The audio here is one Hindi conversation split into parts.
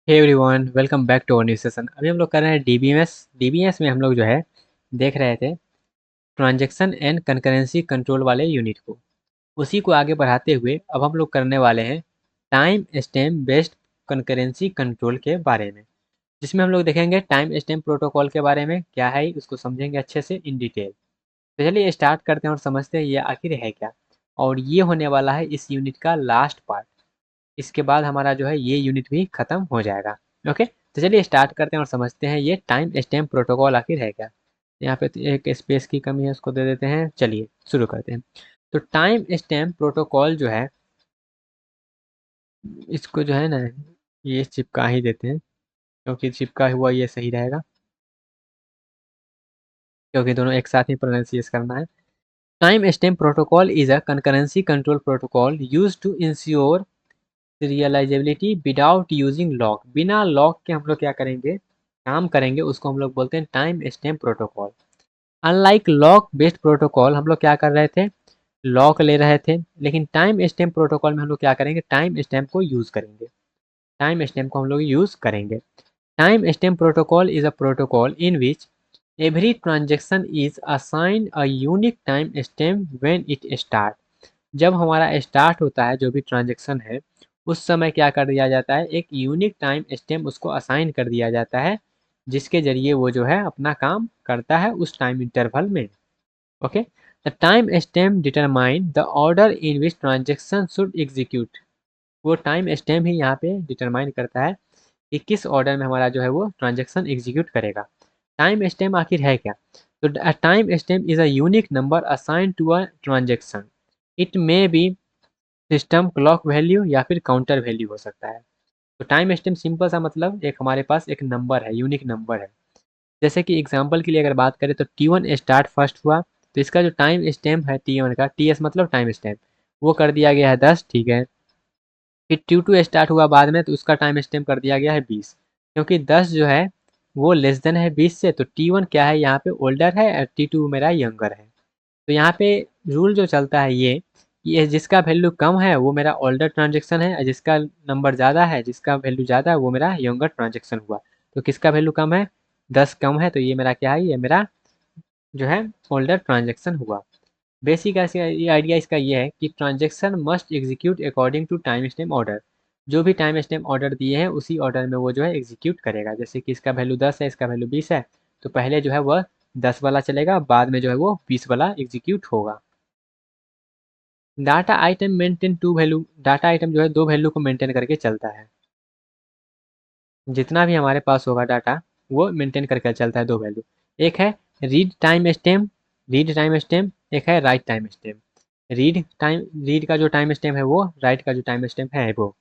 Hey everyone, welcome back to our new session. अभी हम लोग कर रहे हैं डीबीएमएस में हम लोग जो है देख रहे थे ट्रांजैक्शन एंड कंकरेंसी कंट्रोल वाले यूनिट को। उसी को आगे बढ़ाते हुए अब हम लोग करने वाले हैं time stamp based concurrency control के बारे में, जिसमें हम लोग देखेंगे टाइम स्टैम्प प्रोटोकॉल के बारे में क्या है, उसको समझेंगे अच्छे से इन डिटेल। तो चलिए स्टार्ट करते हैं और समझते हैं ये आखिर है क्या। और ये होने वाला है इस यूनिट का लास्ट पार्ट। इसके बाद हमारा जो है ये यूनिट भी खत्म हो जाएगा। ओके, तो चलिए स्टार्ट करते हैं और समझते हैं ये टाइम स्टैम्प प्रोटोकॉल आखिर है क्या। यहाँ पे तो एक स्पेस की कमी है, उसको दे देते हैं। चलिए शुरू करते हैं। तो टाइम स्टैम्प प्रोटोकॉल जो है, इसको जो है ना ये चिपका ही देते हैं, क्योंकि चिपका हुआ ये सही रहेगा, क्योंकि दोनों एक साथ ही प्रोनाउंसिएट करना है। Time stamp protocol is a concurrency control protocol use to ensure realizability without using lock. बिना लॉक के हम लोग क्या करेंगे, काम करेंगे, उसको हम लोग बोलते हैं time stamp protocol. Unlike lock based protocol, हम लोग क्या कर रहे थे, लॉक ले रहे थे, लेकिन टाइम स्टैम्प प्रोटोकॉल में हम लोग क्या करेंगे, टाइम स्टैम्प को यूज करेंगे। टाइम स्टैम्प को हम लोग यूज करेंगे। Time stamp protocol is a protocol in which every transaction is assigned a unique time stamp when it start. जब हमारा स्टार्ट होता है जो भी ट्रांजेक्शन है, उस समय क्या कर दिया जाता है, एक यूनिक टाइम स्टैम्प उसको असाइन कर दिया जाता है, जिसके जरिए वो जो है अपना काम करता है उस टाइम इंटरवल में। Okay, the time stamp determine the order in which transaction should execute. वो टाइम स्टैम्प ही यहाँ पे डिटरमाइन करता है कि किस ऑर्डर में हमारा जो है वो ट्रांजेक्शन एग्जीक्यूट करेगा। टाइम स्टैम्प आखिर है क्या। तो time stamp is a unique number assign to a transaction. It may be system clock value या फिर काउंटर वैल्यू हो सकता है। तो टाइम स्टैम्प सिंपल सा मतलब एक हमारे पास एक नंबर है, यूनिक नंबर है। जैसे कि एग्जांपल के लिए अगर बात करें तो T1 स्टार्ट फर्स्ट हुआ, तो इसका जो टाइम स्टैम्प है T1 का, TS मतलब टाइम स्टैम्प, वो कर दिया गया है 10। ठीक है, फिर T2 स्टार्ट हुआ बाद में, तो उसका टाइम स्टैम्प कर दिया गया है 20, क्योंकि 10 जो है वो लेस देन है 20 से, तो T1 क्या है यहाँ पे ओल्डर है और T2 मेरा यंगर है। तो यहाँ पे रूल जो चलता है ये जिसका वैल्यू कम है वो मेरा ओल्डर ट्रांजेक्शन है, और जिसका नंबर ज़्यादा है, जिसका वैल्यू ज़्यादा है, वो मेरा यंगर ट्रांजेक्शन हुआ। तो किसका वैल्यू कम है, 10 कम है, तो ये मेरा क्या है, ये मेरा जो है ओल्डर ट्रांजेक्शन हुआ। बेसिक ऐसे ये आइडिया इसका ये है कि transaction must execute according to time stamp order. जो भी टाइम स्टैम्प ऑर्डर दिए हैं उसी ऑर्डर में वो जो है एग्जीक्यूट करेगा। जैसे कि इसका वैल्यू 10 है, इसका वैल्यू 20 है, तो पहले जो है वह 10 वाला चलेगा, बाद में जो है वो 20 वाला एग्जीक्यूट होगा। Data item maintain two value, data item जो है दो वैल्यू को मेंटेन करके चलता है। जितना भी हमारे पास होगा डाटा वो मेंटेन करके चलता है दो वैल्यू। एक है रीड टाइम स्टेम, एक है राइट टाइम स्टेम। रीड का जो टाइम स्टेम है वो, राइट का जो टाइम स्टेम है वो।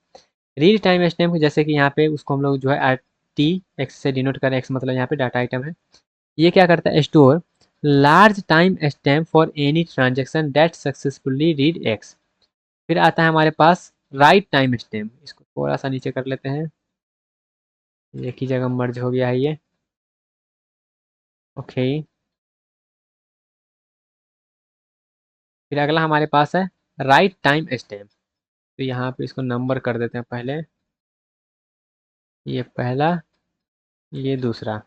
रीड टाइम स्टेम जैसे कि यहाँ पे उसको हम लोग जो है टी एक्स से डिनोट करें, एक्स मतलब यहाँ पे डाटा आइटम है। ये क्या करता है, store large time stamp for any transaction that successfully read x. फिर आता है हमारे पास राइट टाइम स्टैम्प, इसको थोड़ा सा नीचे कर लेते हैं, एक ही जगह मर्ज हो गया है ये। ओके, फिर अगला हमारे पास है राइट टाइम स्टैम्प। तो यहाँ पे इसको नंबर कर देते हैं, पहले ये पहला, ये दूसरा,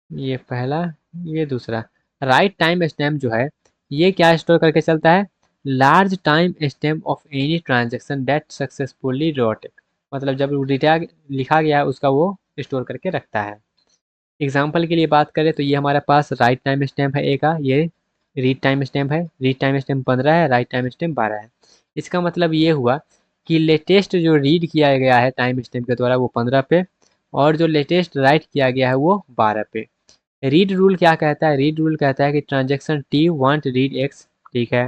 ये पहला, ये दूसरा। राइट टाइम स्टैम्प जो है ये क्या स्टोर करके चलता है, large time stamp of any transaction that successfully wrote. मतलब जब डेटा लिखा गया है उसका वो स्टोर करके रखता है। एग्जाम्पल के लिए बात करें तो ये हमारे पास राइट टाइम स्टैम्प है ए का, ये रीड टाइम स्टैम्प है, रीड टाइम स्टैम्प 15 है, राइट टाइम स्टैम्प 12 है। इसका मतलब ये हुआ कि लेटेस्ट जो रीड किया गया है टाइम स्टैम्प के द्वारा वो 15 पे, और जो लेटेस्ट राइट किया गया है वो 12 पे। रीड रूल क्या कहता है, रीड रूल कहता है कि transaction T want read x. ठीक है,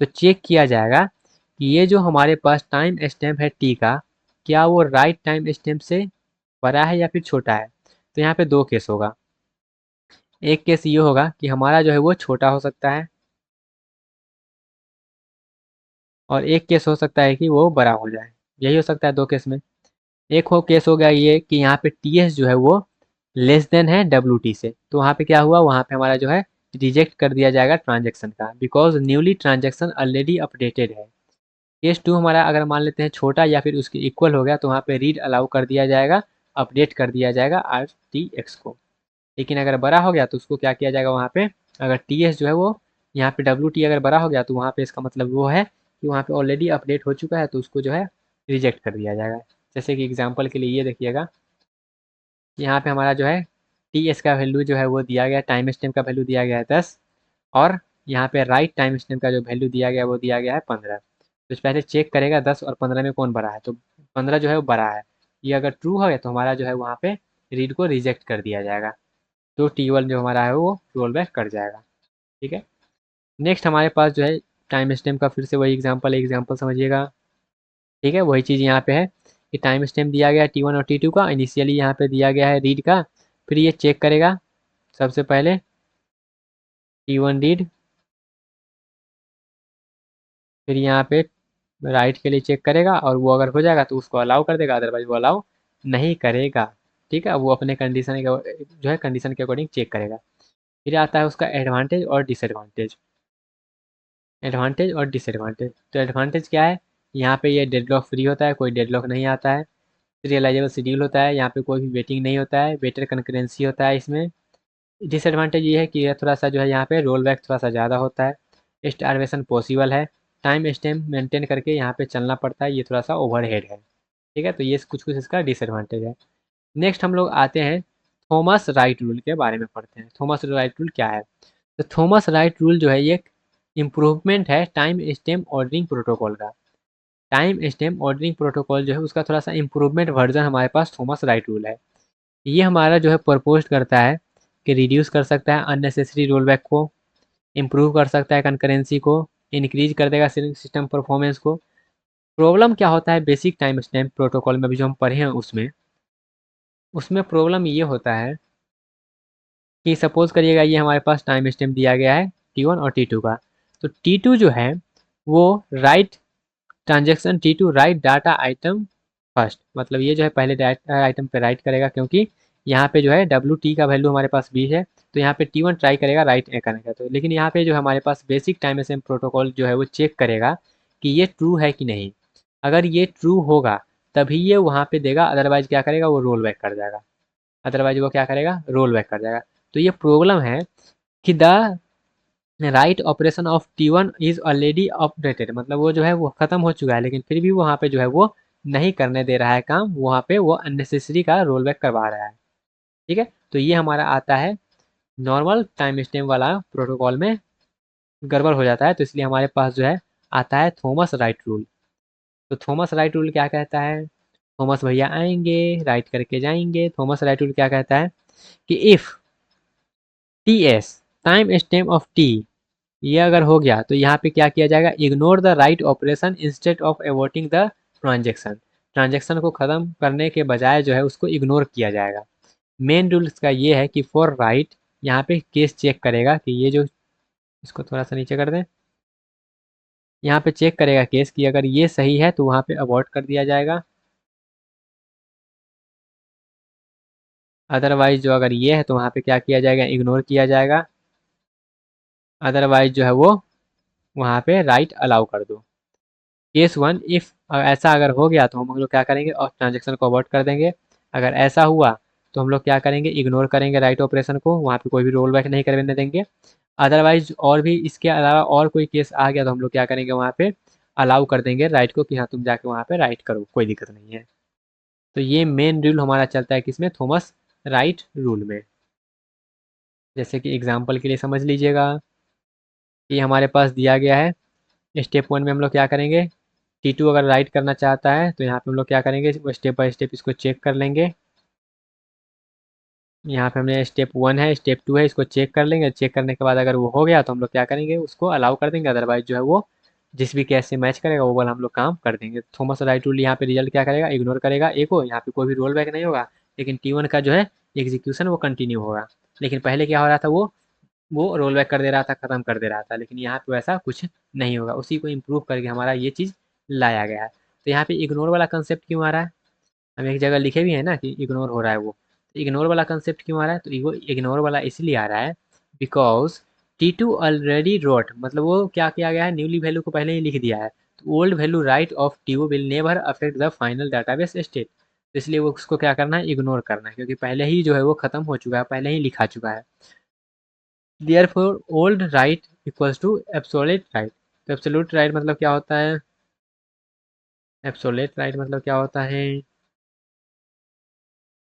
तो चेक किया जाएगा कि ये जो हमारे पास टाइम स्टैम्प है टी का, क्या वो राइट टाइम स्टैम्प से बड़ा है या फिर छोटा है। तो यहाँ पे दो केस होगा। एक केस ये होगा कि हमारा जो है वो छोटा हो सकता है, और एक केस हो सकता है कि वो बड़ा हो जाए। यही हो सकता है दो केस में। एक हो केस हो गया ये कि यहाँ पे टी एस जो है वो लेस देन है डब्ल्यू टी से, तो वहाँ पे क्या हुआ, वहाँ पे हमारा जो है रिजेक्ट कर दिया जाएगा ट्रांजेक्शन का, because newly transaction already updated है। केस 2 हमारा अगर मान लेते हैं छोटा या फिर उसके इक्वल हो गया तो वहाँ पे रीड अलाउ कर दिया जाएगा, अपडेट कर दिया जाएगा RTX को। लेकिन अगर बड़ा हो गया तो उसको क्या किया जाएगा वहाँ पे, अगर TS जो है वो यहाँ पे WT अगर बड़ा हो गया तो वहाँ पे इसका मतलब वो है कि वहाँ पे ऑलरेडी अपडेट हो चुका है तो उसको जो है रिजेक्ट कर दिया जाएगा। जैसे कि एग्जाम्पल के लिए ये देखिएगा, यहाँ पे हमारा जो है TS का वैल्यू जो है वो दिया गया, टाइम स्टैम्प का वैल्यू दिया गया है 10 और यहाँ पे राइट टाइम स्टैम्प का जो वैल्यू दिया गया है वो दिया गया है 15। तो पहले चेक करेगा 10 और 15 में कौन बड़ा है, तो 15 जो है वो बड़ा है। ये अगर ट्रू हो गया तो हमारा जो है वहाँ पे रीड को रिजेक्ट कर दिया जाएगा, तो T1 जो हमारा है वो रोल बैक कर जाएगा। ठीक है, नेक्स्ट हमारे पास जो है टाइम स्टैम्प का फिर से वही एग्जाम्पल समझिएगा। ठीक है, वही चीज़ यहाँ पे है कि टाइम स्टैम्प दिया गया है T1 और T2 का, इनिशियली यहाँ पे दिया गया है रीड का, फिर ये चेक करेगा सबसे पहले T1 रीड, फिर यहाँ पे राइट के लिए चेक करेगा और वो अगर हो जाएगा तो उसको अलाउ कर देगा, अदरवाइज वो अलाउ नहीं करेगा। ठीक है, वो अपने कंडीशन के जो है कंडीशन के अकॉर्डिंग चेक करेगा। फिर आता है उसका एडवांटेज और डिसएडवांटेज। एडवांटेज और डिसएडवांटेज, तो एडवांटेज क्या है, यहाँ पे ये डेडलॉक फ्री होता है, कोई डेडलॉक नहीं आता है, रियलाइजेबल शेड्यूल होता है, यहाँ पे कोई भी वेटिंग नहीं होता है, बेटर कंकरेंसी होता है इसमें। डिसएडवांटेज ये है कि यह थोड़ा सा जो है यहाँ पे रोल बैक थोड़ा सा ज़्यादा होता है, स्टारवेशन पॉसिबल है, टाइम स्टैम्प मेंटेन करके यहाँ पे चलना पड़ता है, ये थोड़ा सा ओवरहेड है। ठीक है, तो ये कुछ कुछ इसका डिसएडवांटेज है। नेक्स्ट हम लोग आते हैं थॉमस राइट रूल के बारे में पढ़ते हैं। थॉमस राइट रूल क्या है, तो थॉमस राइट रूल जो है ये एक इम्प्रूवमेंट है टाइम स्टैम्प ऑर्डरिंग प्रोटोकॉल का। टाइम स्टैम्प ऑर्डरिंग प्रोटोकॉल जो है उसका थोड़ा सा इम्प्रूवमेंट वर्जन हमारे पास थॉमस राइट रूल है। ये हमारा जो है प्रपोज करता है कि रिड्यूस कर सकता है अननेसेसरी रोलबैक को, इम्प्रूव कर सकता है कंकरेंसी को, इंक्रीज कर देगा सिस्टम परफॉर्मेंस को। प्रॉब्लम क्या होता है बेसिक टाइम स्टैम्प प्रोटोकॉल में भी जो हम पढ़े हैं उसमें उसमें प्रॉब्लम ये होता है कि सपोज करिएगा ये हमारे पास टाइम स्टैम्प दिया गया है T1 और T2 का, तो T2 जो है वो right transaction T2 right data item first, मतलब ये जो है पहले डाटा आइटम पे राइट करेगा, क्योंकि यहाँ पे जो है WT का वैल्यू हमारे पास 20 है, तो यहाँ पे T1 ट्राई करेगा राइट करने का, तो लेकिन यहाँ पे जो हमारे पास बेसिक टाइम स्टैम्प प्रोटोकॉल जो है वो चेक करेगा कि ये ट्रू है कि नहीं। अगर ये ट्रू होगा तभी ये वहाँ पे देगा, अदरवाइज क्या करेगा वो रोल बैक कर जाएगा, अदरवाइज वो क्या करेगा रोल बैक कर जाएगा। तो ये प्रॉब्लम है कि the write operation of T1 is already updated, मतलब वो जो है वो खत्म हो चुका है, लेकिन फिर भी वहाँ पे जो है वो नहीं करने दे रहा है काम, वहाँ पे वो अननेसेसरी का रोल बैक करवा रहा है। ठीक है, तो ये हमारा आता है नॉर्मल टाइम स्टैम्प वाला प्रोटोकॉल में गड़बड़ हो जाता है, तो इसलिए हमारे पास जो है आता है थॉमस राइट रूल। तो थॉमस राइट रूल क्या कहता है, थॉमस भैया आएंगे राइट करके जाएंगे। थॉमस राइट रूल क्या कहता है कि if TS time stamp of T ये अगर हो गया तो यहाँ पे क्या किया जाएगा, ignore the write operation instead of aborting the transaction, transaction को ख़त्म करने के बजाय जो है उसको इग्नोर किया जाएगा। मेन रूल इसका ये है कि फॉर राइट यहाँ पे केस चेक करेगा कि ये जो, इसको थोड़ा सा नीचे कर दें, यहाँ पे चेक करेगा केस कि अगर ये सही है तो वहाँ पे अबॉर्ट कर दिया जाएगा, अदरवाइज जो अगर ये है तो वहाँ पे क्या किया जाएगा इग्नोर किया जाएगा, अदरवाइज जो है वो वहाँ पे राइट अलाउ कर दो। केस 1 इफ़ ऐसा अगर हो गया तो हम लोग क्या करेंगे और ट्रांजेक्शन को अबॉर्ट कर देंगे। अगर ऐसा हुआ तो हम लोग क्या करेंगे इग्नोर करेंगे राइट ऑपरेशन को, वहाँ पे कोई भी रोल बैक नहीं करने देंगे। अदरवाइज और भी इसके अलावा और कोई केस आ गया तो हम लोग क्या करेंगे वहाँ पे अलाउ कर देंगे राइट को कि हाँ तुम जाके वहाँ पे राइट करो, कोई दिक्कत नहीं है। तो ये मेन रूल हमारा चलता है किसमें, थॉमस राइट रूल में। जैसे कि एग्जाम्पल के लिए समझ लीजिएगा कि हमारे पास दिया गया है स्टेप 1 में हम लोग क्या करेंगे, T2 अगर राइट करना चाहता है तो यहाँ पे हम लोग क्या करेंगे वो स्टेप बाय स्टेप इसको चेक कर लेंगे। यहाँ पे हमने स्टेप 1 है स्टेप 2 है, इसको चेक कर लेंगे, चेक करने के बाद अगर वो हो गया तो हम लोग क्या करेंगे उसको अलाउ कर देंगे, अदरवाइज जो है वो जिस भी केस से मैच करेगा वो वाला हम लोग काम कर देंगे। थॉमस राइट रूल यहाँ पे रिजल्ट क्या करेगा, इग्नोर करेगा ए को, यहाँ पे कोई भी रोल बैक नहीं होगा, लेकिन T1 का जो है एग्जीक्यूशन वो कंटिन्यू होगा। लेकिन पहले क्या हो रहा था वो रोल बैक कर दे रहा था, खत्म कर दे रहा था, लेकिन यहाँ पे वैसा कुछ नहीं होगा, उसी को इम्प्रूव करके हमारा ये चीज़ लाया गया है। तो यहाँ पे इग्नोर वाला कंसेप्ट क्यों आ रहा है, हम एक जगह लिखे भी है ना कि इग्नोर हो रहा है वो, तो इग्नोर वाला कंसेप्ट क्यों आ रहा है, तो इग्नोर वाला इसलिए आ रहा है बिकॉज T2 ऑलरेडी रोट, मतलब वो क्या किया गया है न्यूली वैल्यू को पहले ही लिख दिया है, old value right of T will never affect the final database state. तो इसलिए वो उसको क्या करना है, इग्नोर करना है, क्योंकि पहले ही जो है वो खत्म हो चुका है, पहले ही लिखा चुका है। Therefore old write equals to absolute write. तो एब्सोल्यूट राइट मतलब क्या होता है, एब्सोल्यूट राइट मतलब क्या होता है,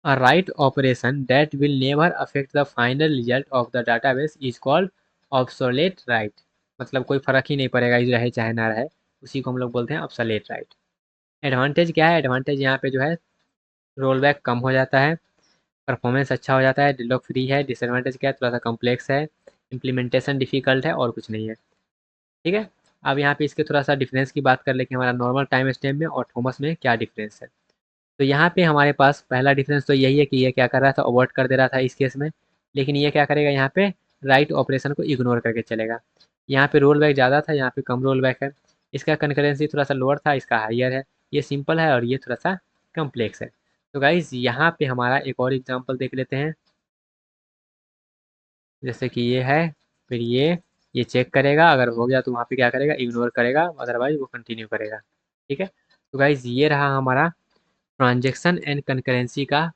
A write operation that will never affect the final result of the database is called obsolete write। मतलब कोई फर्क ही नहीं पड़ेगा ये रहे चाहे ना रहे, उसी को हम लोग बोलते हैं obsolete write। एडवांटेज क्या है, एडवांटेज यहाँ पे जो है रोल बैक कम हो जाता है, परफॉर्मेंस अच्छा हो जाता है, डेडलॉक फ्री है। डिसएडवांटेज क्या है, थोड़ा सा कॉम्प्लेक्स है, इम्प्लीमेंटेशन डिफिकल्ट है, और कुछ नहीं है। ठीक है। अब यहाँ पे इसके थोड़ा सा डिफरेंस की बात कर ले कि हमारा नॉर्मल टाइम स्टैम्प में और थॉमस में क्या डिफरेंस है। तो यहाँ पे हमारे पास पहला डिफरेंस तो यही है कि ये क्या कर रहा था, अवॉइड कर दे रहा था इस केस में, लेकिन ये क्या करेगा, यहाँ पे राइट ऑपरेशन को इग्नोर करके चलेगा। यहाँ पे रोल बैक ज़्यादा था, यहाँ पे कम रोल बैक है। इसका कंकरेंसी थोड़ा सा लोअर था, इसका हाइयर है। ये सिंपल है और ये थोड़ा सा कम्प्लेक्स है। तो गाइज यहाँ पे हमारा एक और एग्जाम्पल देख लेते हैं। जैसे कि ये है, फिर ये चेक करेगा, अगर हो गया तो वहाँ पे क्या करेगा, इग्नोर करेगा, अदरवाइज वो कंटिन्यू करेगा। ठीक है। तो गाइज ये रहा हमारा ट्रांजेक्शन एंड कंकरेंसी का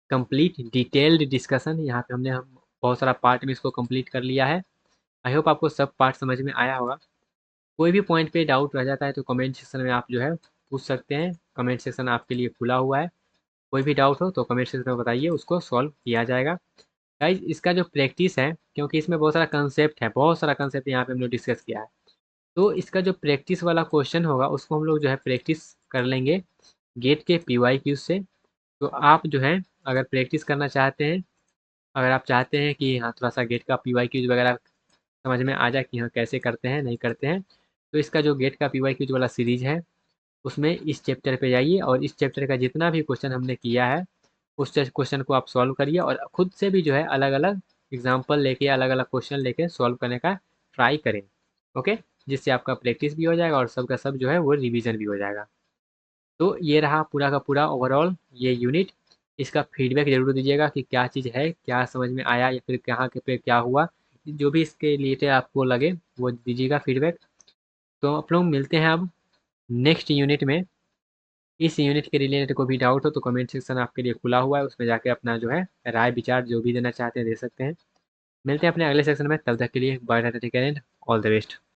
कंप्लीट डिटेल्ड डिस्कशन। यहाँ पे हमने हम बहुत सारा पार्ट में इसको कंप्लीट कर लिया है। आई होप आपको सब पार्ट समझ में आया होगा। कोई भी पॉइंट पे डाउट रह जाता है तो कमेंट सेक्शन में आप जो है पूछ सकते हैं। कमेंट सेक्शन आपके लिए खुला हुआ है। कोई भी डाउट हो तो कमेंट सेक्शन में बताइए, उसको सॉल्व किया जाएगा। गाइज इसका जो प्रैक्टिस है, क्योंकि इसमें बहुत सारा कंसेप्ट है, बहुत सारा कंसेप्ट यहाँ पे हम लोग डिस्कस किया है, तो इसका जो प्रैक्टिस वाला क्वेश्चन होगा उसको हम लोग जो है प्रैक्टिस कर लेंगे गेट के PYQ से। तो आप जो है अगर प्रैक्टिस करना चाहते हैं, अगर आप चाहते हैं कि हाँ थोड़ा सा गेट का PYQ वगैरह समझ में आ जाए कि हाँ कैसे करते हैं नहीं करते हैं, तो इसका जो गेट का PYQ वाला सीरीज है उसमें इस चैप्टर पे जाइए और इस चैप्टर का जितना भी क्वेश्चन हमने किया है उस क्वेश्चन को आप सॉल्व करिए और खुद से भी जो है अलग अलग एग्जाम्पल लेके अलग अलग क्वेश्चन लेके सॉल्व करने का ट्राई करें। ओके। जिससे आपका प्रैक्टिस भी हो जाएगा और सबका सब जो है वो रिवीजन भी हो जाएगा। तो ये रहा पूरा का पूरा ओवरऑल ये यूनिट। इसका फीडबैक ज़रूर दीजिएगा कि क्या चीज़ है, क्या समझ में आया या फिर कहाँ के पे क्या हुआ, जो भी इसके रिलेटेड आपको लगे वो दीजिएगा फीडबैक। तो आप लोग मिलते हैं अब नेक्स्ट यूनिट में। इस यूनिट के रिलेटेड कोई भी डाउट हो तो कमेंट सेक्शन आपके लिए खुला हुआ है, उसमें जाके अपना जो है राय विचार जो भी देना चाहते हैं दे सकते हैं। मिलते हैं अपने अगले सेक्शन में, तब तक के लिए bye, take care and all the best.